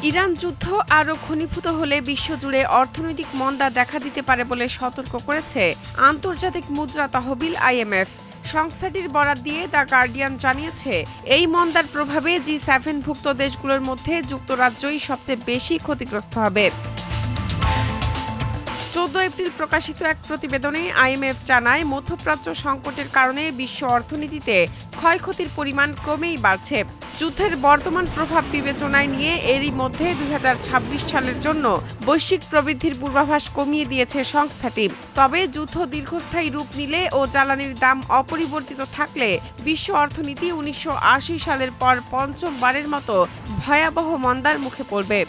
Iran যুদ্ধ আরও ঘনীভূত হলে বিশ্বজুড়ে অর্থনৈতিক মন্দা দেখা দিতে পারে বলে সতর্ক করেছে আন্তর্জাতিক মুদ্রা তহবিল আইএমএফ। সংস্থাটির বরাত দিয়ে দ্য গার্ডিয়ান জানিয়েছে, এই মন্দার প্রভাবে জি7ভুক্ত দেশগুলোর মধ্যে যুক্তরাজ্যই সবচেয়ে বেশি ক্ষতিগ্রস্ত হবে। 14 এপ্রিল প্রকাশিত এক প্রতিবেদনে আইএমএফ জানায়, মধ্যপ্রাচ্য সংকটের কারণে বিশ্ব অর্থনীতিতে ক্ষয়ক্ষতির পরিমাণ ক্রমেই বাড়ছে। যুদ্ধের বর্তমান প্রভাব বিবেচনায় নিয়ে এরই মধ্যে 2026 সালের জন্য বৈশ্বিক প্রবৃদ্ধির পূর্বাভাস কমিয়ে দিয়েছে সংস্থাটি। তবে যুদ্ধ দীর্ঘস্থায়ী রূপ নিলে ও জ্বালানির দাম অপরিবর্তিত থাকলে বিশ্ব অর্থনীতি 1980 সালের পর পঞ্চমবারের মতো ভয়াবহ মন্দার মুখে পড়বে।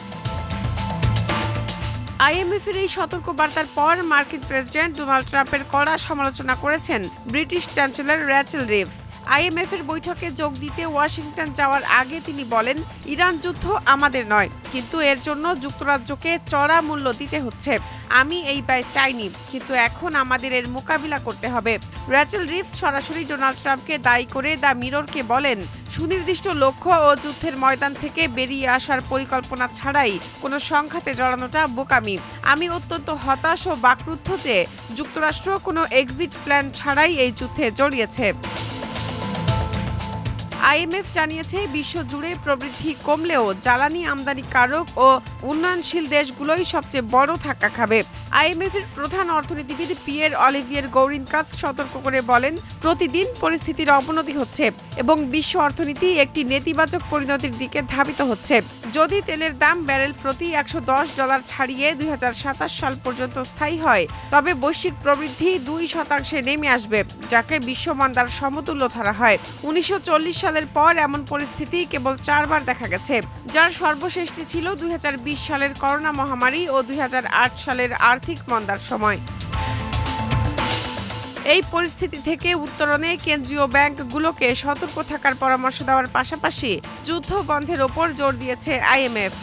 আইএমএফের এই সতর্কবার্তার পর মার্কিন প্রেসিডেন্ট ডোনাল্ড ট্রাম্পের কড়া সমালোচনা করেছেন ব্রিটিশ চ্যান্সেলর র্যাচেল রিভস। আইএমএফের বৈঠকে যোগ দিতে ওয়াশিংটন যাওয়ার আগে তিনি বলেন, ইরান যুদ্ধ আমাদের নয়, কিন্তু এর জন্য যুক্তরাজ্যকে চড়া মূল্য দিতে হচ্ছে। আমি এই ব্যয় চাইনি, কিন্তু এখন আমাদের এর মোকাবিলা করতে হবে। র্যাচেল রিভস সরাসরি ডোনাল্ড ট্রাম্পকে দায়ী করে দ্য মিররকে বলেন, সুনির্দিষ্ট লক্ষ্য ও যুদ্ধের ময়দান থেকে বেরিয়ে আসার পরিকল্পনা ছাড়াই কোনো সংঘাতে জড়ানোটা বোকামি। আমি অত্যন্ত হতাশ ও বাকরুদ্ধ যে যুক্তরাষ্ট্র কোনো এক্সিট প্ল্যান ছাড়াই এই যুদ্ধে জড়িয়েছে। আইএমএফ জানিয়েছে, বিশ্বজুড়ে প্রবৃদ্ধি কমলেও জ্বালানি আমদানিকারক ও উন্নয়নশীল দেশগুলোই সবচেয়ে বড় ধাক্কা খাবে। আইএমএফের প্রধান অর্থনীতিবিদ পিয়ের অলিভিয়ের গৌরিনকাস সতর্ক করে বলেন, প্রতিদিন পরিস্থিতির অবনতি হচ্ছে এবং বিশ্ব অর্থনীতি একটি নেতিবাচক পরিণতির দিকে ধাবিত হচ্ছে। যদি তেলের দাম ব্যারেল প্রতি $110 ছাড়িয়ে 2027 সাল পর্যন্ত স্থায়ী হয়, তবে বৈশ্বিক প্রবৃদ্ধি 2% নেমে আসবে, যাকে বিশ্বমন্দার সমতুল্য ধরা হয়। 1940 সালের পর এমন পরিস্থিতি কেবল 4 বার দেখা গেছে, যার সর্বশেষটি ছিল 2020 সালের করোনা মহামারী ও 2008 সালের আর্থিক মন্দার সময়। এই পরিস্থিতি থেকে উত্তরণে কেন্দ্রীয় ব্যাংকগুলোকে সতর্ক থাকার পরামর্শ দেওয়ার পাশাপাশি যুদ্ধ বন্ধের ওপর জোর দিয়েছে আইএমএফ।